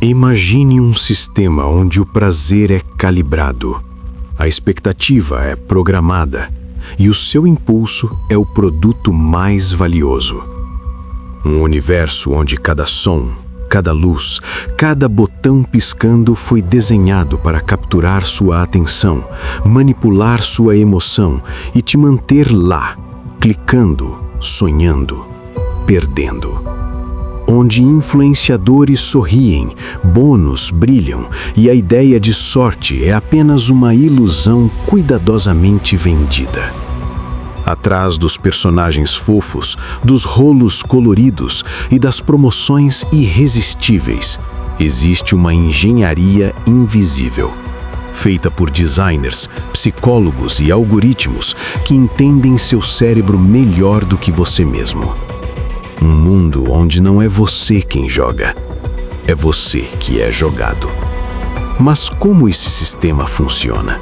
Imagine um sistema onde o prazer é calibrado, a expectativa é programada e o seu impulso é o produto mais valioso. Um universo onde cada som, cada luz, cada botão piscando foi desenhado para capturar sua atenção, manipular sua emoção e te manter lá, clicando, sonhando, perdendo. Onde influenciadores sorriem, bônus brilham e a ideia de sorte é apenas uma ilusão cuidadosamente vendida. Atrás dos personagens fofos, dos rolos coloridos e das promoções irresistíveis, existe uma engenharia invisível, feita por designers, psicólogos e algoritmos que entendem seu cérebro melhor do que você mesmo. Um mundo onde não é você quem joga, é você que é jogado. Mas como esse sistema funciona?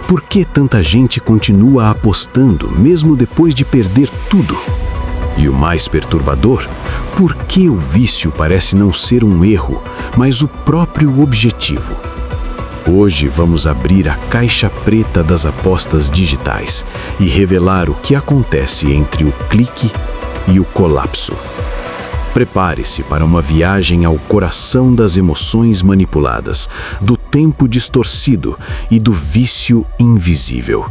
Por que tanta gente continua apostando mesmo depois de perder tudo? E o mais perturbador, por que o vício parece não ser um erro, mas o próprio objetivo? Hoje vamos abrir a caixa preta das apostas digitais e revelar o que acontece entre o clique e o colapso. Prepare-se para uma viagem ao coração das emoções manipuladas, do tempo distorcido e do vício invisível.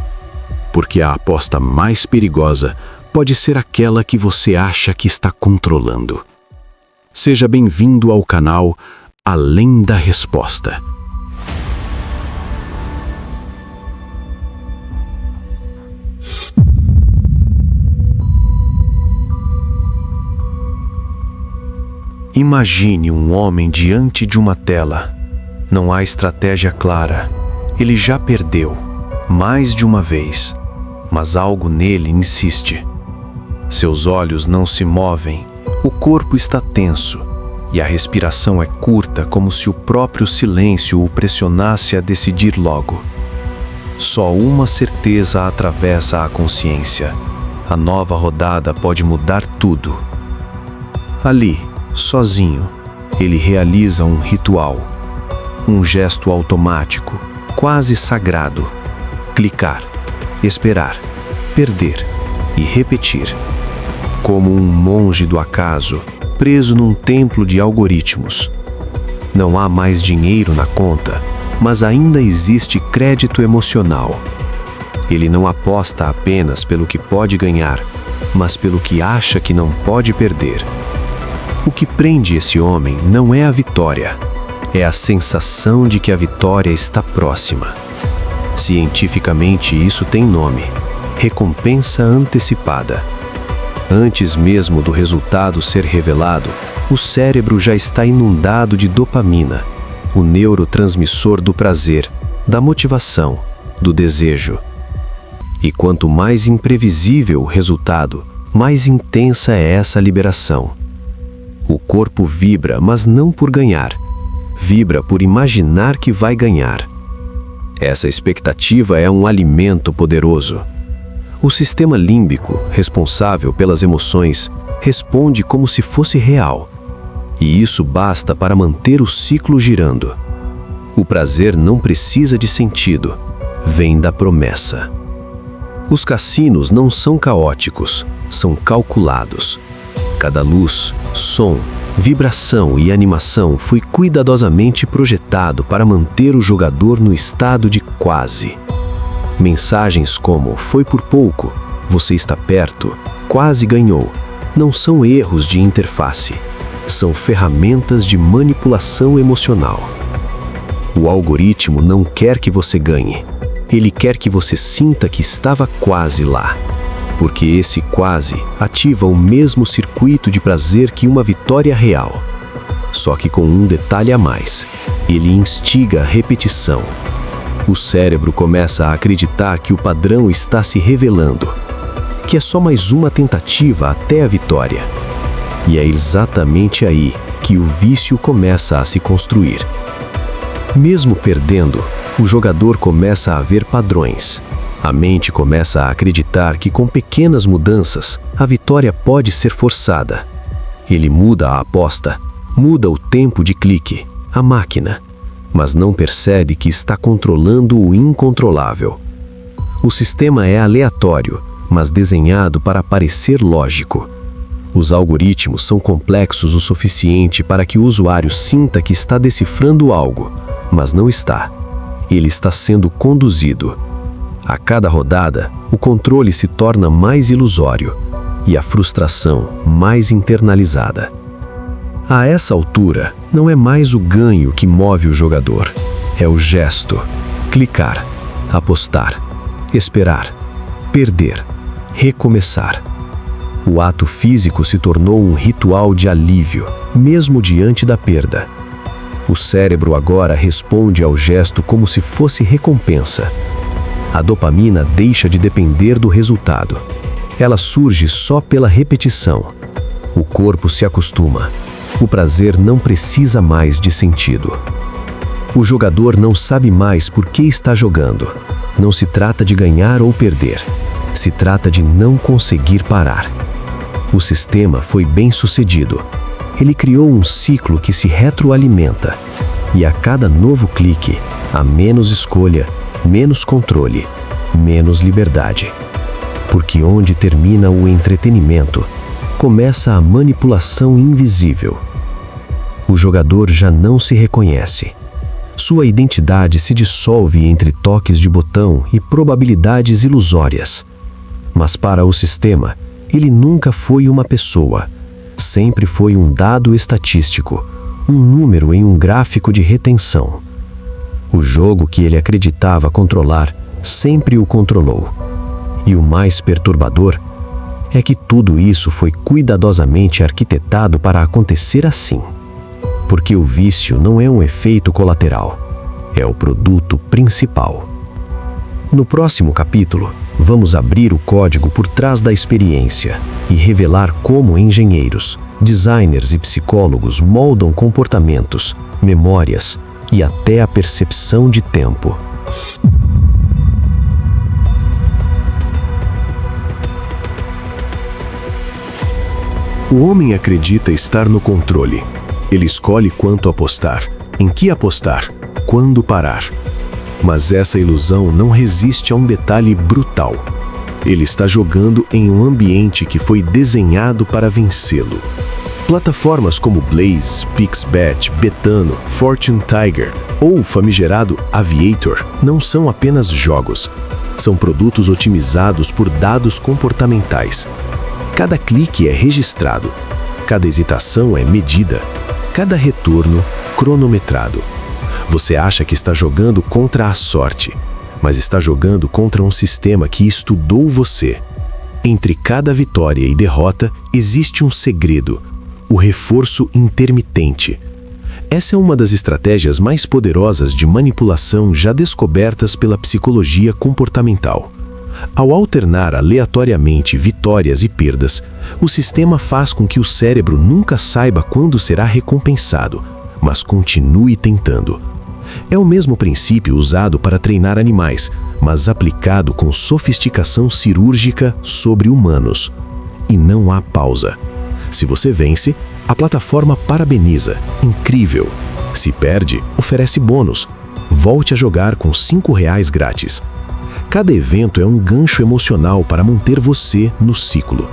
Porque a aposta mais perigosa pode ser aquela que você acha que está controlando. Seja bem-vindo ao canal Além da Resposta. Imagine um homem diante de uma tela. Não há estratégia clara. Ele já perdeu, mais de uma vez, mas algo nele insiste. Seus olhos não se movem, o corpo está tenso e a respiração é curta, como se o próprio silêncio o pressionasse a decidir logo. Só uma certeza atravessa a consciência: a nova rodada pode mudar tudo. Ali, sozinho, ele realiza um ritual, um gesto automático, quase sagrado: clicar, esperar, perder e repetir. Como um monge do acaso, preso num templo de algoritmos. Não há mais dinheiro na conta, mas ainda existe crédito emocional. Ele não aposta apenas pelo que pode ganhar, mas pelo que acha que não pode perder. O que prende esse homem não é a vitória, é a sensação de que a vitória está próxima. Cientificamente, isso tem nome: recompensa antecipada. Antes mesmo do resultado ser revelado, o cérebro já está inundado de dopamina, o neurotransmissor do prazer, da motivação, do desejo. E quanto mais imprevisível o resultado, mais intensa é essa liberação. O corpo vibra, mas não por ganhar. Vibra por imaginar que vai ganhar. Essa expectativa é um alimento poderoso. O sistema límbico, responsável pelas emoções, responde como se fosse real. E isso basta para manter o ciclo girando. O prazer não precisa de sentido, vem da promessa. Os cassinos não são caóticos, são calculados. Cada luz, som, vibração e animação foi cuidadosamente projetado para manter o jogador no estado de quase. Mensagens como "foi por pouco", "você está perto", "quase ganhou", não são erros de interface, são ferramentas de manipulação emocional. O algoritmo não quer que você ganhe, ele quer que você sinta que estava quase lá. Porque esse quase ativa o mesmo circuito de prazer que uma vitória real. Só que com um detalhe a mais: ele instiga a repetição. O cérebro começa a acreditar que o padrão está se revelando, que é só mais uma tentativa até a vitória. E é exatamente aí que o vício começa a se construir. Mesmo perdendo, o jogador começa a ver padrões. A mente começa a acreditar que com pequenas mudanças, a vitória pode ser forçada. Ele muda a aposta, muda o tempo de clique, a máquina, mas não percebe que está controlando o incontrolável. O sistema é aleatório, mas desenhado para parecer lógico. Os algoritmos são complexos o suficiente para que o usuário sinta que está decifrando algo, mas não está. Ele está sendo conduzido. A cada rodada, o controle se torna mais ilusório e a frustração mais internalizada. A essa altura, não é mais o ganho que move o jogador. É o gesto. Clicar, apostar, esperar, perder, recomeçar. O ato físico se tornou um ritual de alívio, mesmo diante da perda. O cérebro agora responde ao gesto como se fosse recompensa. A dopamina deixa de depender do resultado. Ela surge só pela repetição. O corpo se acostuma. O prazer não precisa mais de sentido. O jogador não sabe mais por que está jogando. Não se trata de ganhar ou perder. Se trata de não conseguir parar. O sistema foi bem sucedido. Ele criou um ciclo que se retroalimenta. E a cada novo clique, há menos escolha, menos controle, menos liberdade. Porque onde termina o entretenimento, começa a manipulação invisível. O jogador já não se reconhece. Sua identidade se dissolve entre toques de botão e probabilidades ilusórias. Mas para o sistema, ele nunca foi uma pessoa. Sempre foi um dado estatístico, um número em um gráfico de retenção. O jogo que ele acreditava controlar sempre o controlou. E o mais perturbador é que tudo isso foi cuidadosamente arquitetado para acontecer assim. Porque o vício não é um efeito colateral, é o produto principal. No próximo capítulo, vamos abrir o código por trás da experiência e revelar como engenheiros, designers e psicólogos moldam comportamentos, memórias e até a percepção de tempo. O homem acredita estar no controle. Ele escolhe quanto apostar, em que apostar, quando parar. Mas essa ilusão não resiste a um detalhe brutal. Ele está jogando em um ambiente que foi desenhado para vencê-lo. Plataformas como Blaze, Pixbet, Betano, Fortune Tiger ou o famigerado Aviator não são apenas jogos. São produtos otimizados por dados comportamentais. Cada clique é registrado, cada hesitação é medida, cada retorno cronometrado. Você acha que está jogando contra a sorte, mas está jogando contra um sistema que estudou você. Entre cada vitória e derrota existe um segredo, o reforço intermitente. Essa é uma das estratégias mais poderosas de manipulação já descobertas pela psicologia comportamental. Ao alternar aleatoriamente vitórias e perdas, o sistema faz com que o cérebro nunca saiba quando será recompensado, mas continue tentando. É o mesmo princípio usado para treinar animais, mas aplicado com sofisticação cirúrgica sobre humanos. E não há pausa. Se você vence, a plataforma parabeniza. Incrível! Se perde, oferece bônus. Volte a jogar com R$5 grátis. Cada evento é um gancho emocional para manter você no ciclo.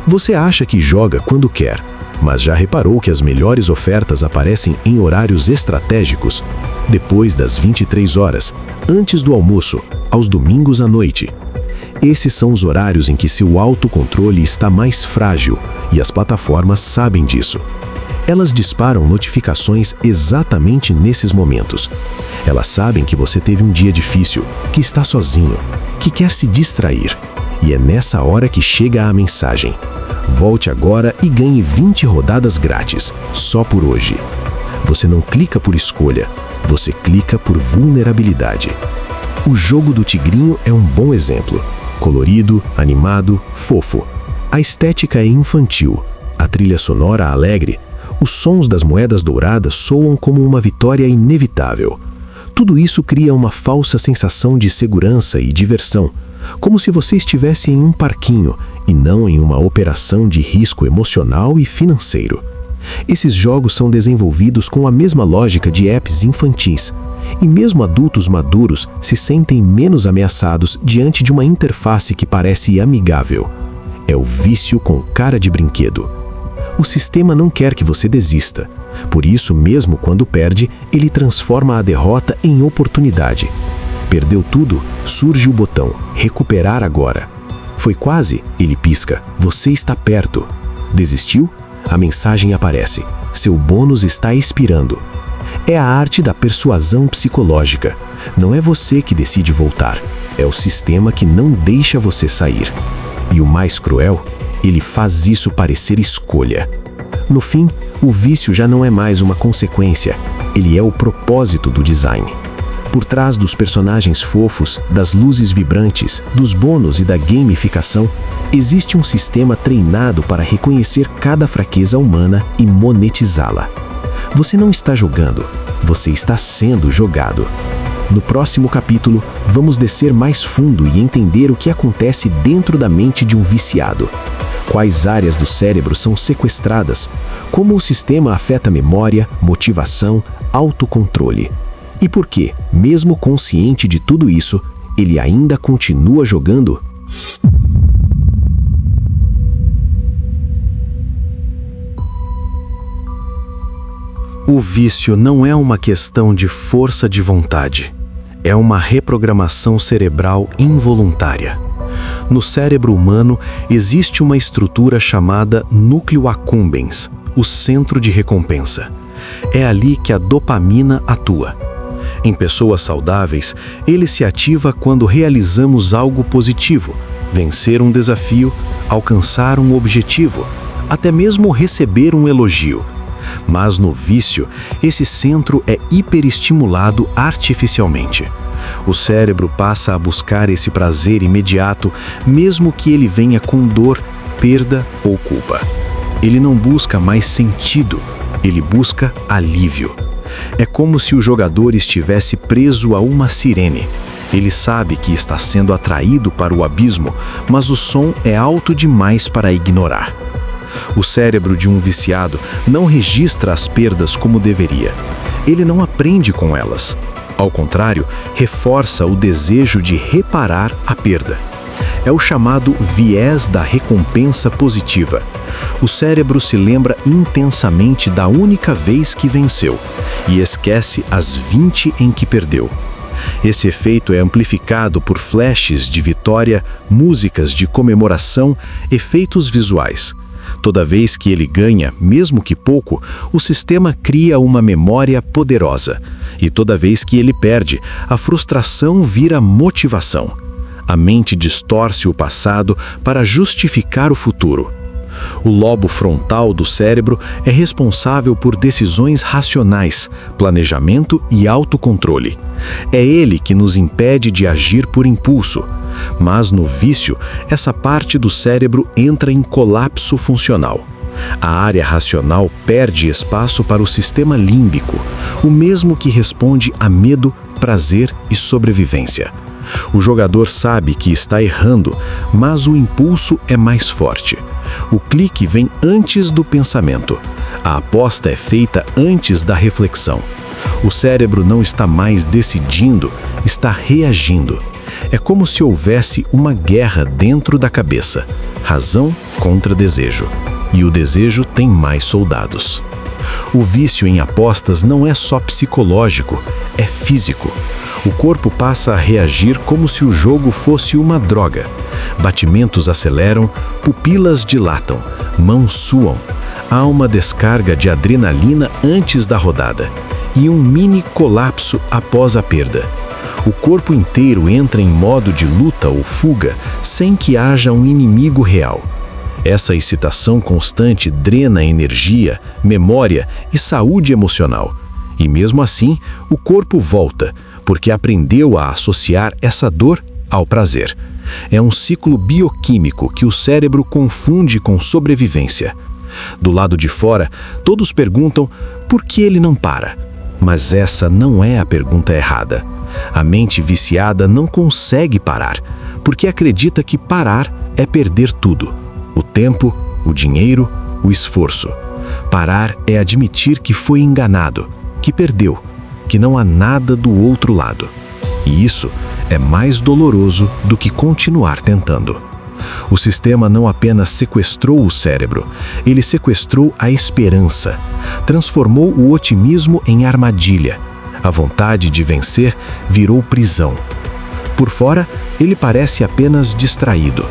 Você acha que joga quando quer, mas já reparou que as melhores ofertas aparecem em horários estratégicos? Depois das 23 horas, antes do almoço, aos domingos à noite. Esses são os horários em que seu autocontrole está mais frágil e as plataformas sabem disso. Elas disparam notificações exatamente nesses momentos. Elas sabem que você teve um dia difícil, que está sozinho, que quer se distrair. E é nessa hora que chega a mensagem. Volte agora e ganhe 20 rodadas grátis, só por hoje. Você não clica por escolha, você clica por vulnerabilidade. O jogo do tigrinho é um bom exemplo. Colorido, animado, fofo. A estética é infantil, a trilha sonora alegre. Os sons das moedas douradas soam como uma vitória inevitável. Tudo isso cria uma falsa sensação de segurança e diversão, como se você estivesse em um parquinho e não em uma operação de risco emocional e financeiro. Esses jogos são desenvolvidos com a mesma lógica de apps infantis, e mesmo adultos maduros se sentem menos ameaçados diante de uma interface que parece amigável. É o vício com cara de brinquedo. O sistema não quer que você desista. Por isso, mesmo quando perde, ele transforma a derrota em oportunidade. Perdeu tudo, surge o botão recuperar agora. Foi quase, ele pisca, você está perto. Desistiu? A mensagem aparece, seu bônus está expirando. É a arte da persuasão psicológica. Não é você que decide voltar, é o sistema que não deixa você sair. E o mais cruel, ele faz isso parecer escolha. No fim, o vício já não é mais uma consequência, ele é o propósito do design. Por trás dos personagens fofos, das luzes vibrantes, dos bônus e da gamificação, existe um sistema treinado para reconhecer cada fraqueza humana e monetizá-la. Você não está jogando, você está sendo jogado. No próximo capítulo, vamos descer mais fundo e entender o que acontece dentro da mente de um viciado. Quais áreas do cérebro são sequestradas, como o sistema afeta memória, motivação, autocontrole. E por que, mesmo consciente de tudo isso, ele ainda continua jogando? O vício não é uma questão de força de vontade. É uma reprogramação cerebral involuntária. No cérebro humano existe uma estrutura chamada núcleo accumbens, o centro de recompensa. É ali que a dopamina atua. Em pessoas saudáveis, ele se ativa quando realizamos algo positivo, vencer um desafio, alcançar um objetivo, até mesmo receber um elogio. Mas no vício, esse centro é hiperestimulado artificialmente. O cérebro passa a buscar esse prazer imediato, mesmo que ele venha com dor, perda ou culpa. Ele não busca mais sentido, ele busca alívio. É como se o jogador estivesse preso a uma sirene. Ele sabe que está sendo atraído para o abismo, mas o som é alto demais para ignorar. O cérebro de um viciado não registra as perdas como deveria. Ele não aprende com elas. Ao contrário, reforça o desejo de reparar a perda. É o chamado viés da recompensa positiva. O cérebro se lembra intensamente da única vez que venceu e esquece as 20 em que perdeu. Esse efeito é amplificado por flashes de vitória, músicas de comemoração, efeitos visuais. Toda vez que ele ganha, mesmo que pouco, o sistema cria uma memória poderosa. E toda vez que ele perde, a frustração vira motivação. A mente distorce o passado para justificar o futuro. O lobo frontal do cérebro é responsável por decisões racionais, planejamento e autocontrole. É ele que nos impede de agir por impulso. Mas no vício, essa parte do cérebro entra em colapso funcional. A área racional perde espaço para o sistema límbico, o mesmo que responde a medo, prazer e sobrevivência. O jogador sabe que está errando, mas o impulso é mais forte. O clique vem antes do pensamento. A aposta é feita antes da reflexão. O cérebro não está mais decidindo, está reagindo. É como se houvesse uma guerra dentro da cabeça. Razão contra desejo. E o desejo tem mais soldados. O vício em apostas não é só psicológico, é físico. O corpo passa a reagir como se o jogo fosse uma droga. Batimentos aceleram, pupilas dilatam, mãos suam. Há uma descarga de adrenalina antes da rodada e um mini colapso após a perda. O corpo inteiro entra em modo de luta ou fuga sem que haja um inimigo real. Essa excitação constante drena energia, memória e saúde emocional. E mesmo assim, o corpo volta, porque aprendeu a associar essa dor ao prazer. É um ciclo bioquímico que o cérebro confunde com sobrevivência. Do lado de fora, todos perguntam por que ele não para. Mas essa não é a pergunta errada. A mente viciada não consegue parar, porque acredita que parar é perder tudo. O tempo, o dinheiro, o esforço. Parar é admitir que foi enganado, que perdeu, que não há nada do outro lado. E isso é mais doloroso do que continuar tentando. O sistema não apenas sequestrou o cérebro, ele sequestrou a esperança, transformou o otimismo em armadilha. A vontade de vencer virou prisão. Por fora, ele parece apenas distraído.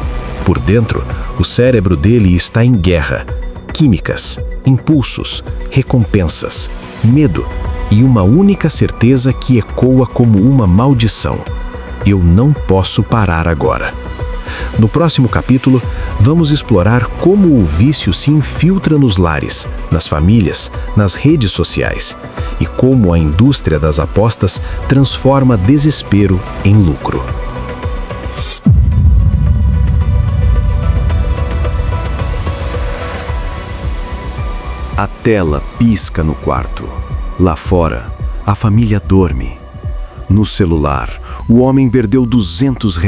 Por dentro, o cérebro dele está em guerra. Químicas, impulsos, recompensas, medo e uma única certeza que ecoa como uma maldição. Eu não posso parar agora. No próximo capítulo, vamos explorar como o vício se infiltra nos lares, nas famílias, nas redes sociais e como a indústria das apostas transforma desespero em lucro. A tela pisca no quarto. Lá fora, a família dorme. No celular, o homem perdeu R$ 200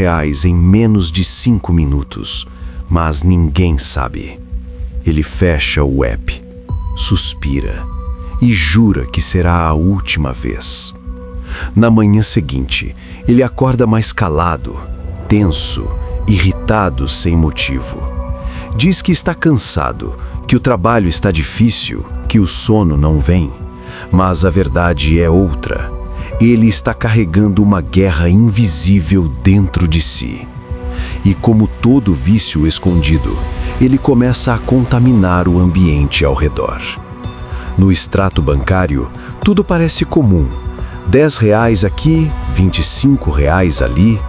em menos de 5 minutos, mas ninguém sabe. Ele fecha o app, suspira e jura que será a última vez. Na manhã seguinte, ele acorda mais calado, tenso, irritado sem motivo. Diz que está cansado, que o trabalho está difícil, que o sono não vem. Mas a verdade é outra. Ele está carregando uma guerra invisível dentro de si. E como todo vício escondido, ele começa a contaminar o ambiente ao redor. No extrato bancário, tudo parece comum. R$ 10 aqui, R$ 25 ali,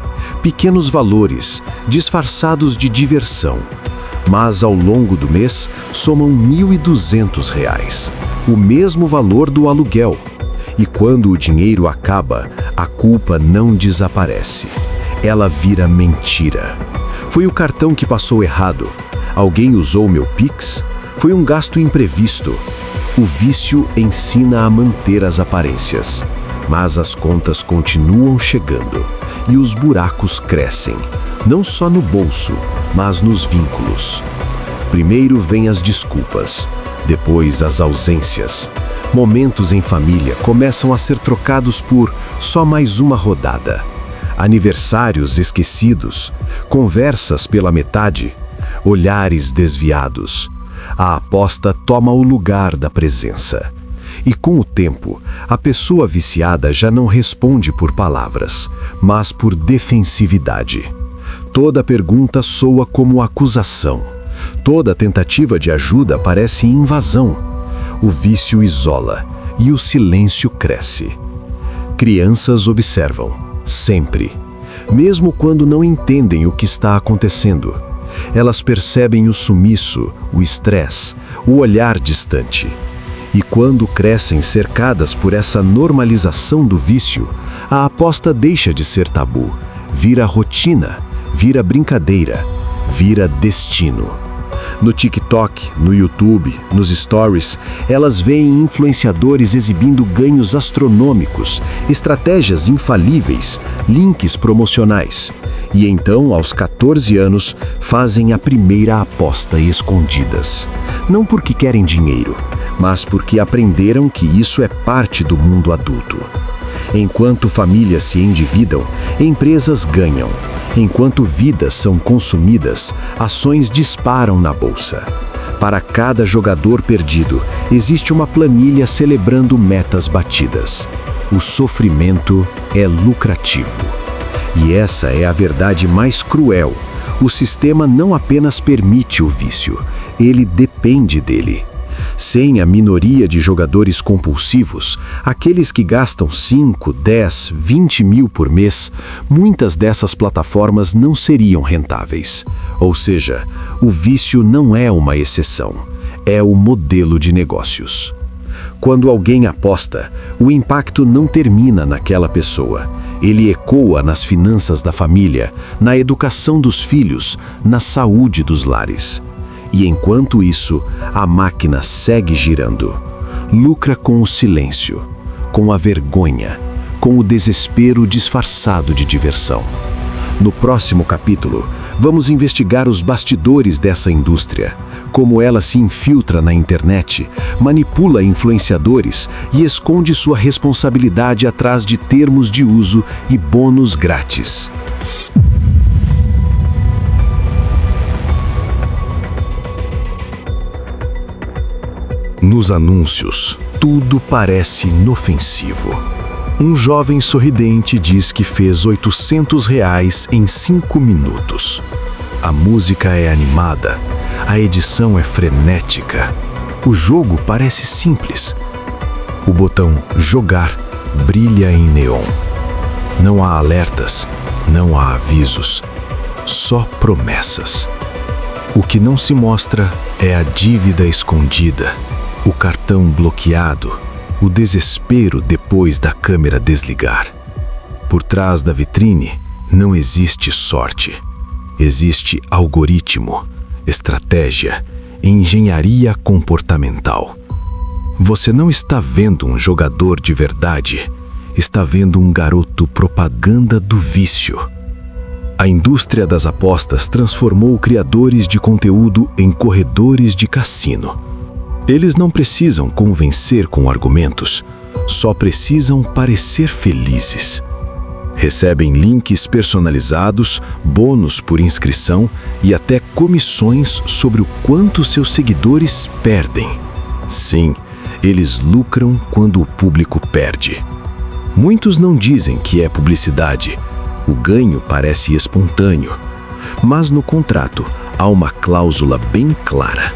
pequenos valores, disfarçados de diversão. Mas ao longo do mês, somam R$ 1.200, o mesmo valor do aluguel. E quando o dinheiro acaba, a culpa não desaparece. Ela vira mentira. Foi o cartão que passou errado. Alguém usou meu Pix? Foi um gasto imprevisto. O vício ensina a manter as aparências. Mas as contas continuam chegando e os buracos crescem, não só no bolso, mas nos vínculos. Primeiro vêm as desculpas, depois as ausências. Momentos em família começam a ser trocados por só mais uma rodada. Aniversários esquecidos, conversas pela metade, olhares desviados. A aposta toma o lugar da presença. E com o tempo, a pessoa viciada já não responde por palavras, mas por defensividade. Toda pergunta soa como acusação. Toda tentativa de ajuda parece invasão. O vício isola e o silêncio cresce. Crianças observam, sempre, mesmo quando não entendem o que está acontecendo. Elas percebem o sumiço, o estresse, o olhar distante. E quando crescem cercadas por essa normalização do vício, a aposta deixa de ser tabu, vira rotina, vira brincadeira, vira destino. No TikTok, no YouTube, nos stories, elas veem influenciadores exibindo ganhos astronômicos, estratégias infalíveis, links promocionais. E então, aos 14 anos, fazem a primeira aposta escondidas. Não porque querem dinheiro, mas porque aprenderam que isso é parte do mundo adulto. Enquanto famílias se endividam, empresas ganham. Enquanto vidas são consumidas, ações disparam na bolsa. Para cada jogador perdido, existe uma planilha celebrando metas batidas. O sofrimento é lucrativo. E essa é a verdade mais cruel. O sistema não apenas permite o vício, ele depende dele. Sem a minoria de jogadores compulsivos, aqueles que gastam 5, 10, 20 mil por mês, muitas dessas plataformas não seriam rentáveis. Ou seja, o vício não é uma exceção, é o modelo de negócios. Quando alguém aposta, o impacto não termina naquela pessoa. Ele ecoa nas finanças da família, na educação dos filhos, na saúde dos lares. E enquanto isso, a máquina segue girando. Lucra com o silêncio, com a vergonha, com o desespero disfarçado de diversão. No próximo capítulo, vamos investigar os bastidores dessa indústria, como ela se infiltra na internet, manipula influenciadores e esconde sua responsabilidade atrás de termos de uso e bônus grátis. Nos anúncios, tudo parece inofensivo. Um jovem sorridente diz que fez R$800 em 5 minutos. A música é animada, a edição é frenética. O jogo parece simples. O botão jogar brilha em neon. Não há alertas, não há avisos, só promessas. O que não se mostra é a dívida escondida, o cartão bloqueado, o desespero depois da câmera desligar. Por trás da vitrine não existe sorte. Existe algoritmo, estratégia, engenharia comportamental. Você não está vendo um jogador de verdade, está vendo um garoto propaganda do vício. A indústria das apostas transformou criadores de conteúdo em corredores de cassino. Eles não precisam convencer com argumentos, só precisam parecer felizes. Recebem links personalizados, bônus por inscrição e até comissões sobre o quanto seus seguidores perdem. Sim, eles lucram quando o público perde. Muitos não dizem que é publicidade. O ganho parece espontâneo. Mas no contrato há uma cláusula bem clara: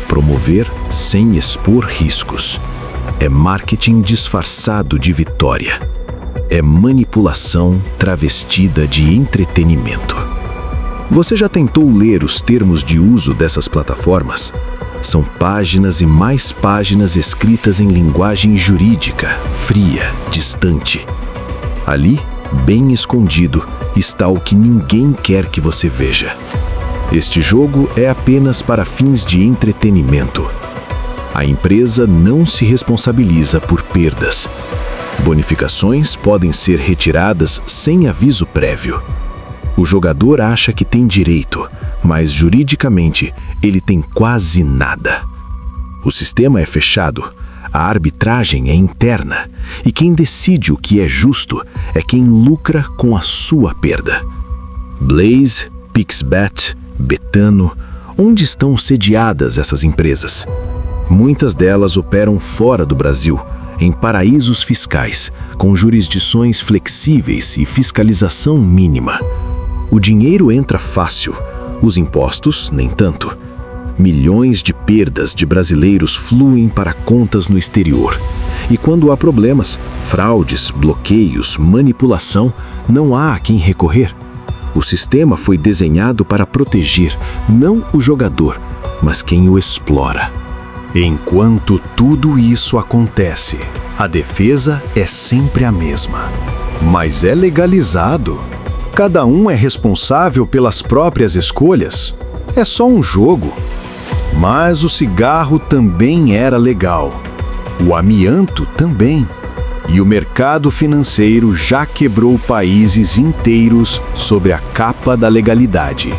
promover sem expor riscos. É marketing disfarçado de vitória. É manipulação travestida de entretenimento. Você já tentou ler os termos de uso dessas plataformas? São páginas e mais páginas escritas em linguagem jurídica, fria, distante. Ali, bem escondido, está o que ninguém quer que você veja. Este jogo é apenas para fins de entretenimento. A empresa não se responsabiliza por perdas. Bonificações podem ser retiradas sem aviso prévio. O jogador acha que tem direito, mas juridicamente ele tem quase nada. O sistema é fechado, a arbitragem é interna e quem decide o que é justo é quem lucra com a sua perda. Blaze, Pixbet, Betano, onde estão sediadas essas empresas? Muitas delas operam fora do Brasil, em paraísos fiscais, com jurisdições flexíveis e fiscalização mínima. O dinheiro entra fácil, os impostos nem tanto. Milhões de perdas de brasileiros fluem para contas no exterior. E quando há problemas, fraudes, bloqueios, manipulação, não há a quem recorrer. O sistema foi desenhado para proteger não o jogador, mas quem o explora. Enquanto tudo isso acontece, a defesa é sempre a mesma. Mas é legalizado. Cada um é responsável pelas próprias escolhas. É só um jogo. Mas o cigarro também era legal. O amianto também. E o mercado financeiro já quebrou países inteiros sobre a capa da legalidade.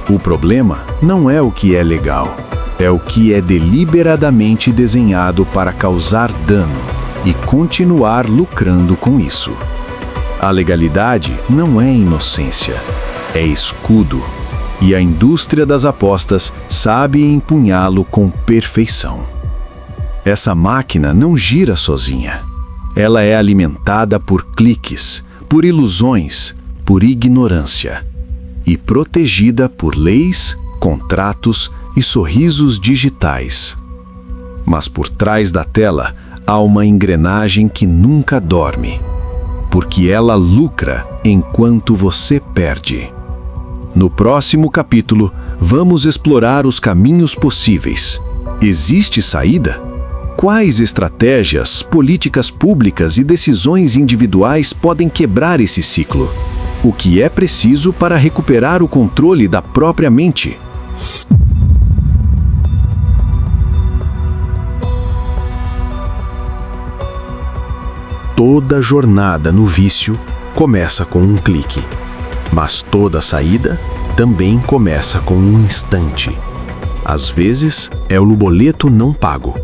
O problema não é o que é legal. É o que é deliberadamente desenhado para causar dano e continuar lucrando com isso. A legalidade não é inocência, é escudo. E a indústria das apostas sabe empunhá-lo com perfeição. Essa máquina não gira sozinha. Ela é alimentada por cliques, por ilusões, por ignorância. E protegida por leis, contratos e sorrisos digitais. Mas por trás da tela há uma engrenagem que nunca dorme, porque ela lucra enquanto você perde. No próximo capítulo, vamos explorar os caminhos possíveis. Existe saída? Quais estratégias, políticas públicas e decisões individuais podem quebrar esse ciclo? O que é preciso para recuperar o controle da própria mente? Toda jornada no vício começa com um clique, mas toda saída também começa com um instante. Às vezes, é o boleto não pago.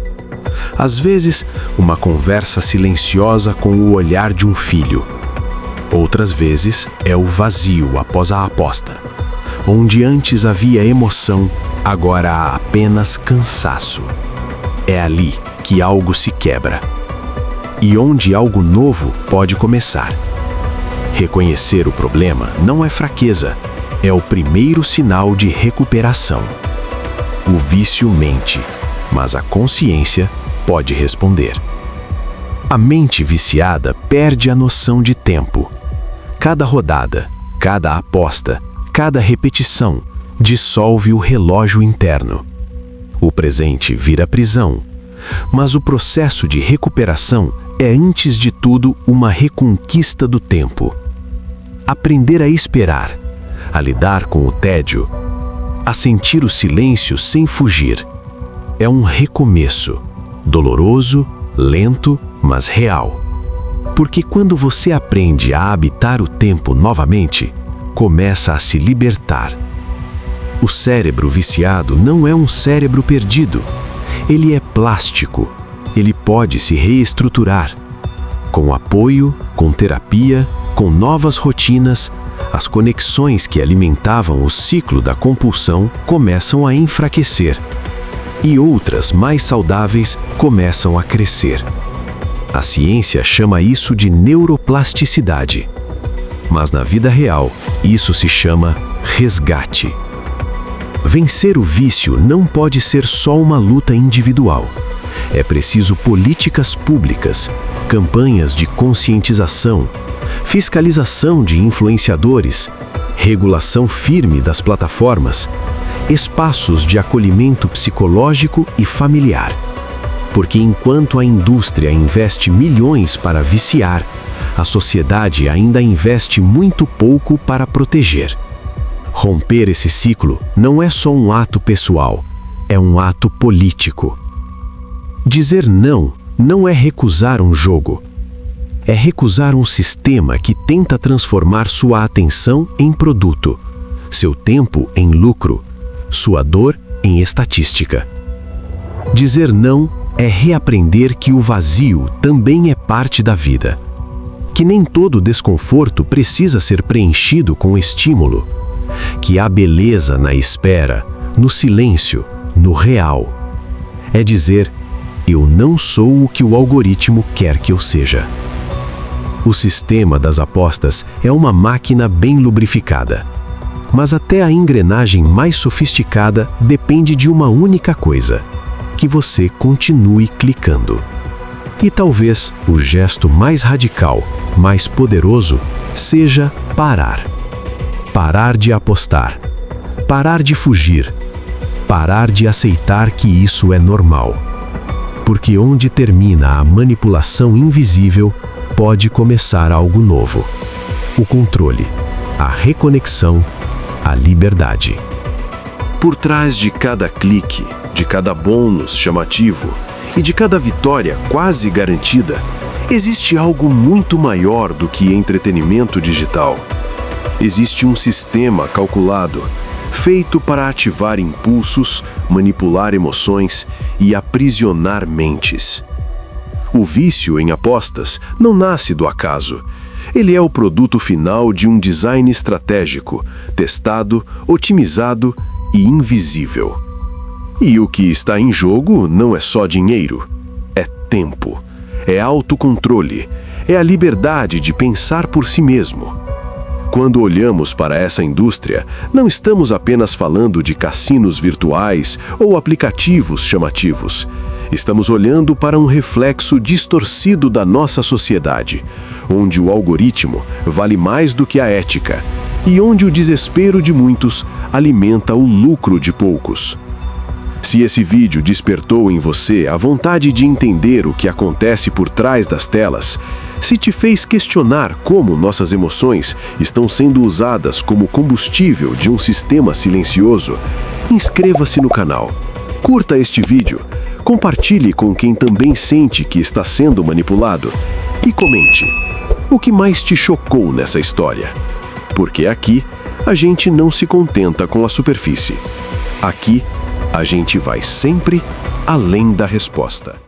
Às vezes, uma conversa silenciosa com o olhar de um filho. Outras vezes, é o vazio após a aposta. Onde antes havia emoção, agora há apenas cansaço. É ali que algo se quebra. E onde algo novo pode começar. Reconhecer o problema não é fraqueza, é o primeiro sinal de recuperação. O vício mente, mas a consciência pode responder. A mente viciada perde a noção de tempo. Cada rodada, cada aposta, cada repetição dissolve o relógio interno. O presente vira prisão, mas o processo de recuperação é antes de tudo uma reconquista do tempo. Aprender a esperar, a lidar com o tédio, a sentir o silêncio sem fugir. É um recomeço, doloroso, lento, mas real. Porque quando você aprende a habitar o tempo novamente, começa a se libertar. O cérebro viciado não é um cérebro perdido. Ele é plástico. Ele pode se reestruturar. Com apoio, com terapia, com novas rotinas, as conexões que alimentavam o ciclo da compulsão começam a enfraquecer. E outras, mais saudáveis, começam a crescer. A ciência chama isso de neuroplasticidade. Mas na vida real, isso se chama resgate. Vencer o vício não pode ser só uma luta individual. É preciso políticas públicas, campanhas de conscientização, fiscalização de influenciadores, regulação firme das plataformas, espaços de acolhimento psicológico e familiar. Porque enquanto a indústria investe milhões para viciar, a sociedade ainda investe muito pouco para proteger. Romper esse ciclo não é só um ato pessoal, é um ato político. Dizer não é recusar um jogo. É recusar um sistema que tenta transformar sua atenção em produto, seu tempo em lucro, sua dor em estatística. Dizer não é reaprender que o vazio também é parte da vida. Que nem todo desconforto precisa ser preenchido com estímulo. Que há beleza na espera, no silêncio, no real. É dizer, eu não sou o que o algoritmo quer que eu seja. O sistema das apostas é uma máquina bem lubrificada. Mas até a engrenagem mais sofisticada depende de uma única coisa: que você continue clicando. E talvez o gesto mais radical, mais poderoso, seja parar. Parar de apostar. Parar de fugir. Parar de aceitar que isso é normal. Porque onde termina a manipulação invisível, pode começar algo novo. O controle, a reconexão, a liberdade. Por trás de cada clique, de cada bônus chamativo e de cada vitória quase garantida, existe algo muito maior do que entretenimento digital. Existe um sistema calculado, feito para ativar impulsos, manipular emoções e aprisionar mentes. O vício em apostas não nasce do acaso. Ele é o produto final de um design estratégico, testado, otimizado e invisível. E o que está em jogo não é só dinheiro, é tempo, é autocontrole, é a liberdade de pensar por si mesmo. Quando olhamos para essa indústria, não estamos apenas falando de cassinos virtuais ou aplicativos chamativos. Estamos olhando para um reflexo distorcido da nossa sociedade, onde o algoritmo vale mais do que a ética e onde o desespero de muitos alimenta o lucro de poucos. Se esse vídeo despertou em você a vontade de entender o que acontece por trás das telas, se te fez questionar como nossas emoções estão sendo usadas como combustível de um sistema silencioso, inscreva-se no canal, curta este vídeo, compartilhe com quem também sente que está sendo manipulado e comente o que mais te chocou nessa história. Porque aqui a gente não se contenta com a superfície. Aqui A gente vai sempre além da resposta.